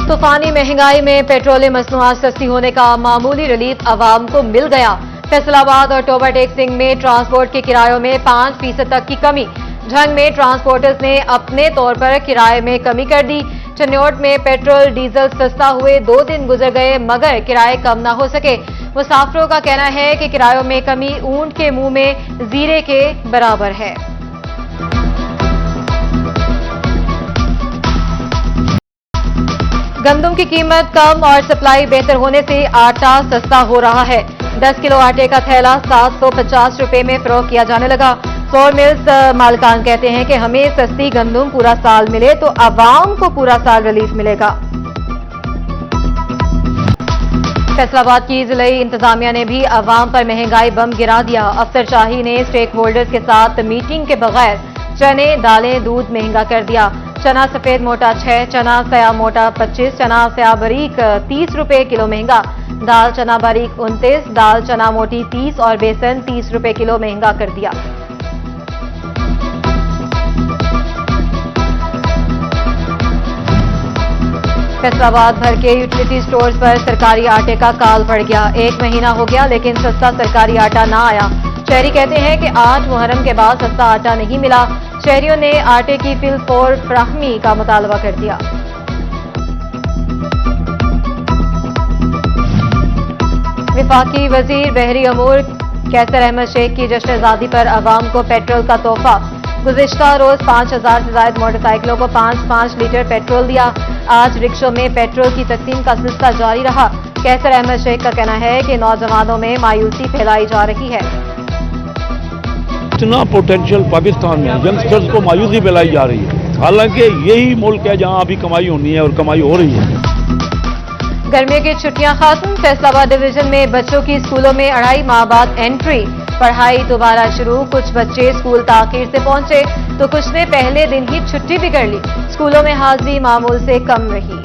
तूफानी महंगाई में पेट्रोलियम मसनूआत सस्ती होने का मामूली रिलीफ आवाम को मिल गया। फैसलाबाद और टोबा टेक्सिंग में ट्रांसपोर्ट के किरायों में 5% तक की कमी। झंग में ट्रांसपोर्टर्स ने अपने तौर पर किराए में कमी कर दी। चन्योट में पेट्रोल डीजल सस्ता हुए 2 दिन गुजर गए मगर किराए कम न हो सके। मुसाफिरों का कहना है कि किरायों में कमी ऊंट के मुंह में जीरे के बराबर है। गंदम की कीमत कम और सप्लाई बेहतर होने से आटा सस्ता हो रहा है। 10 किलो आटे का थैला 750 रुपए में फरोख्त किया जाने लगा। फ्लोर मिल्स मालिकान कहते हैं कि हमें सस्ती गंदम पूरा साल मिले तो आवाम को पूरा साल रिलीफ मिलेगा। फैसलाबाद की जिलाई इंतजामिया ने भी आवाम पर महंगाई बम गिरा दिया। अफसर शाही ने स्टेक होल्डर्स के साथ मीटिंग के बगैर चने, दालें, दूध महंगा कर दिया। चना सफेद मोटा 6, चना सया मोटा 25, चना सया बारीक 30 रुपए किलो महंगा। दाल चना बारीक 29, दाल चना मोटी 30 और बेसन 30 रुपए किलो महंगा कर दिया। फैसलाबाद भर के यूटिलिटी स्टोर्स पर सरकारी आटे का काल पड़ गया। 1 महीना हो गया लेकिन सस्ता सरकारी आटा ना आया। शहरी कहते हैं कि 8 मुहर्रम के बाद सस्ता आटा नहीं मिला। शहरियों ने आटे की फिलफोर फराहमी का मुतालबा कर दिया। विफाकी वजीर बहरी अमूर कैसर अहमद शेख की जश्न आजादी पर अवाम को पेट्रोल का तोहफा। गुज़िश्ता रोज 5000 से ज्यादा मोटरसाइकिलों को 5-5 लीटर पेट्रोल दिया। आज रिक्शों में पेट्रोल की तकसीम का सिलसिला जारी रहा। कैसर अहमद शेख का कहना है कि नौजवानों में मायूसी फैलाई जा रही है। इतना पोटेंशियल पाकिस्तान में यंगस्टर्स को मायूसी फैलाई जा रही है, हालांकि यही मुल्क है जहां अभी कमाई होनी है और कमाई हो रही है। गर्मियों की छुट्टियां खत्म। फैसलाबाद डिवीजन में बच्चों की स्कूलों में 2.5 माह बाद एंट्री। पढ़ाई दोबारा शुरू। कुछ बच्चे स्कूल ताखीर से पहुंचे तो कुछ ने पहले दिन ही छुट्टी भी कर ली। स्कूलों में हाजिरी मामूल से कम रही।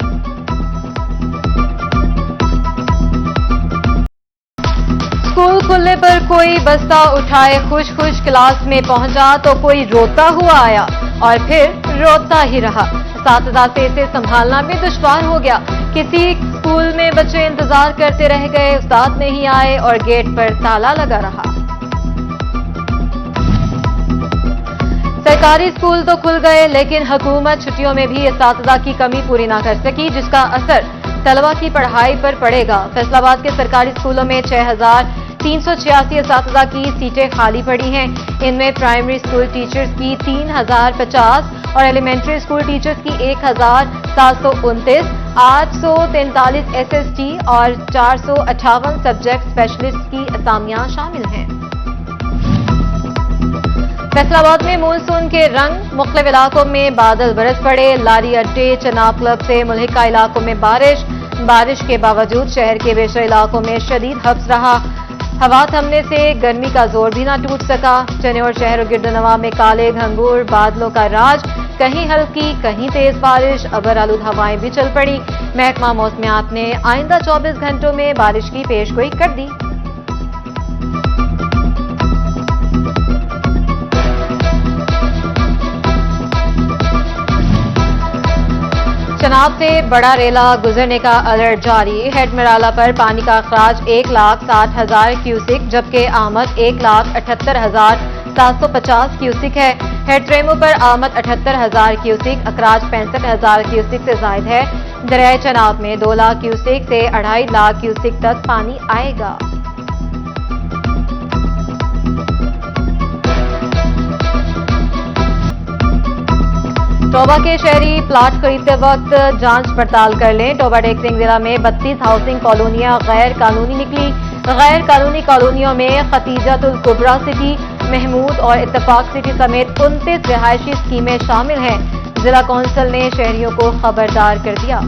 स्कूल खुलने पर कोई बस्ता उठाए खुश खुश क्लास में पहुंचा तो कोई रोता हुआ आया और फिर रोता ही रहा। साथीदार से इसे संभालना भी दुश्वार हो गया। किसी स्कूल में बच्चे इंतजार करते रह गए, उस्ताद नहीं आए और गेट पर ताला लगा रहा। सरकारी स्कूल तो खुल गए लेकिन हुकूमत छुट्टियों में भी इस्तादा की कमी पूरी ना कर सकी, जिसका असर तलबा की पढ़ाई पर पड़ेगा। फैसलाबाद के सरकारी स्कूलों में 6386 इस्तादा की सीटें खाली पड़ी हैं। इनमें प्राइमरी स्कूल टीचर्स की 3050 और एलिमेंट्री स्कूल टीचर्स की 1729, 843 SST और 458 सब्जेक्ट स्पेशलिस्ट की असामियां शामिल हैं। फैसलाबाद में मानसून के रंग। मुख्तलिफ इलाकों में बादल बरस पड़े। लारी अड्डे, चनाब क्लब से मुल्हिका इलाकों में बारिश के बावजूद शहर के बेशर इलाकों में शदीद हब्स रहा। हवा थमने से गर्मी का जोर भी न टूट सका। चन्योर शहर और गिरदनवा में काले घंघूर बादलों का राज। कहीं हल्की कहीं तेज बारिश, अबर आलूद हवाएं भी चल पड़ी। महकमा मौसमियात ने आइंदा 24 घंटों में बारिश की पेशगोई कर दी। चनाब से बड़ा रेला गुजरने का अलर्ट जारी। हेड मिराला पर पानी का अखराज 1,60,000 क्यूसिक जबकि आमद 1,78,750 क्यूसिक है। हेड ट्रेमो पर आमद 78,000 क्यूसिक, अखराज 65,000 क्यूसिक से जायद है। दरियाए चनाब में 2 लाख क्यूसिक से 2.5 लाख क्यूसिक तक पानी आएगा। टोबा के शहरी प्लाट खरीदते वक्त जांच पड़ताल कर लें। टोबा टेक्सिंग जिला में 32 हाउसिंग कॉलोनियां गैर कानूनी निकली। गैर कानूनी कॉलोनियों में खतीजातुल कुबरा सिटी, महमूद और इत्तफाक सिटी समेत 29 रिहायशी स्कीमें शामिल हैं। जिला कौंसिल ने शहरियों को खबरदार कर दिया।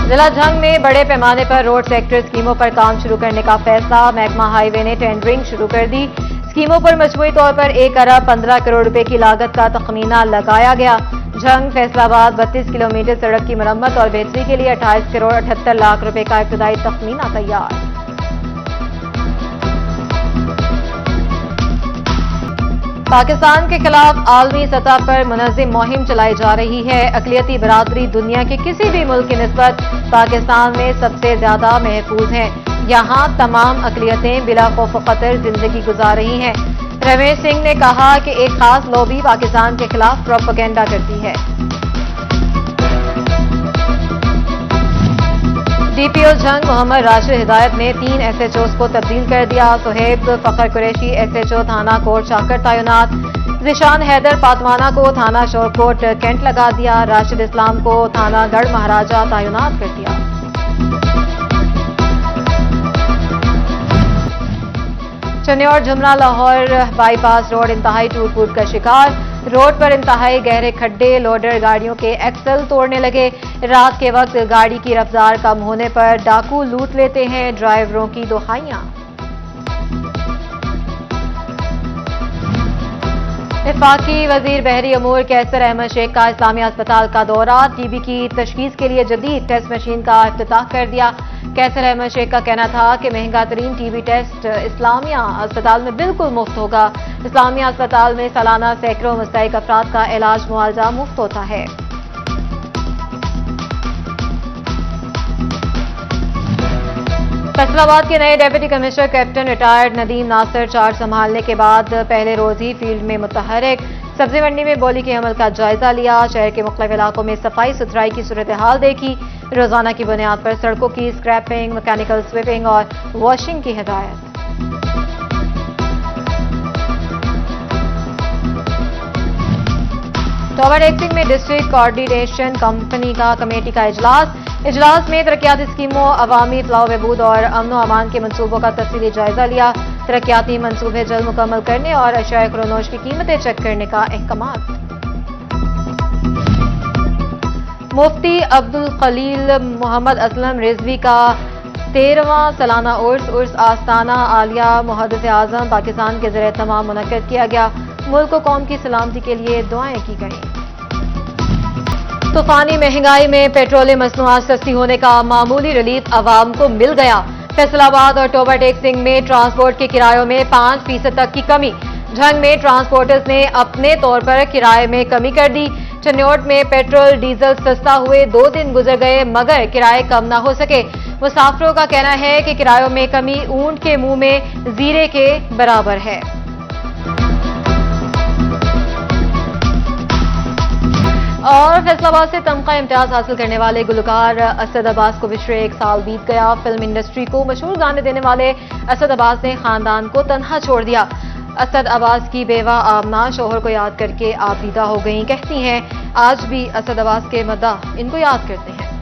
जिला झंग में बड़े पैमाने पर रोड सेक्टर स्कीमों पर काम शुरू करने का फैसला। महकमा हाईवे ने टेंडरिंग शुरू कर दी। स्कीमों पर मजमूई तौर पर 1 अरब 15 करोड़ रुपए की लागत का तखमीना लगाया गया। झंग फैसलाबाद 32 किलोमीटर सड़क की मरम्मत और बेहतरी के लिए 28 करोड़ 78 लाख रुपए का इब्तदाई तखमीना तैयार। पाकिस्तान के खिलाफ आलमी सतह पर मुनज़्ज़म मुहिम चलाई जा रही है। अक़लियती बरादरी दुनिया के किसी भी मुल्क की निस्बत पाकिस्तान में सबसे ज्यादा महफूज हैं। यहाँ तमाम अक़लियतें बिला खौफ ख़तर जिंदगी गुजार रही हैं। रमेश सिंह ने कहा कि एक खास लॉबी पाकिस्तान के खिलाफ प्रोपेगेंडा करती है। डीपीओ जंग मोहम्मद राशिद हिदायत ने 3 SHOs को तब्दील कर दिया। सुहेब फखर कुरैशी SHO थाना कोट शाकर तैनात, जिशान हैदर पातवाना को थाना शोरकोट कैंट लगा दिया। राशिद इस्लाम को थाना गढ़ महाराजा तैनात कर दिया। चन्योर जुमरा लाहौर बाईपास रोड इंतहाई टूट फूट का शिकार। रोड पर इंतहाई गहरे खड्डे, लोडर गाड़ियों के एक्सल तोड़ने लगे। रात के वक्त गाड़ी की रफ्तार कम होने पर डाकू लूट लेते हैं, ड्राइवरों की दुहाइयां। वफाकी वजीर बहरी अमूर कैसर अहमद शेख का इस्लामिया अस्पताल का दौरा। टीबी की तशखीस के लिए जदीद टेस्ट मशीन का इफ्तिताह कर दिया। कैसर अहमद शेख का कहना था कि महंगा तरीन टीबी टेस्ट इस्लामिया अस्पताल में बिल्कुल मुफ्त होगा। इस्लामिया अस्पताल में सालाना सैकड़ों मुस्तहिक अफराद का इलाज मुआवजा मुफ्त होता है। फैसलाबाद के नए deputy commissioner captain retired Nadeem Nasir charge संभालने के बाद पहले रोज ही फील्ड में मुतहरिक। सब्जी मंडी में बोली के अमल का जायजा लिया। शहर के मुख्तलिफ इलाकों में सफाई सुथराई की सूरत हाल देखी। रोजाना की बुनियाद पर सड़कों की स्क्रैपिंग, मैकेनिकल स्वीपिंग और वॉशिंग की हिदायत। टॉवर टैक्सिंग में डिस्ट्रिक्ट कोऑर्डिनेशन कंपनी का कमेटी का इजलास में तरक्याती स्कीमों, अवामी फलाह बहबूद और अमन व अमान के मंसूबों का तफसीली जायजा लिया। तरक्याती मंसूबे जल्द मुकम्मल करने और अशिया खुरोनोश की कीमतें चेक करने का अहकाम। मुफ्ती अब्दुल खलील मोहम्मद असलम रिजवी का 13वां सालाना उर्स आस्ताना आलिया मुहद्दिस आजम पाकिस्तान के ज़रिए तमाम मुनक्किद किया गया। मुल्क को कौम की सलामती के लिए दुआएं की गईं। तूफानी महंगाई में पेट्रोलियम मसनूआत सस्ती होने का मामूली रिलीफ आवाम को मिल गया। फैसलाबाद और टोबर टेक्सिंग में ट्रांसपोर्ट के किरायों में 5% तक की कमी। झंग में ट्रांसपोर्टर्स ने अपने तौर पर किराए में कमी कर दी। चन्योट में पेट्रोल डीजल सस्ता हुए 2 दिन गुजर गए मगर किराए कम ना हो सके। मुसाफिरों का कहना है कि किरायों में कमी ऊंट के मुंह में जीरे के बराबर है। और फैसलाबाद से तमगा इम्तियाज हासिल करने वाले गुलकार असद अब्बास को पिछले 1 साल बीत गया। फिल्म इंडस्ट्री को मशहूर गाने देने वाले असद अब्बास ने खानदान को तन्हा छोड़ दिया। असद अब्बास की बेवा आमना शोहर को याद करके आबीदा हो गई। कहती हैं आज भी असद अब्बास के मद्दाह इनको याद करते हैं।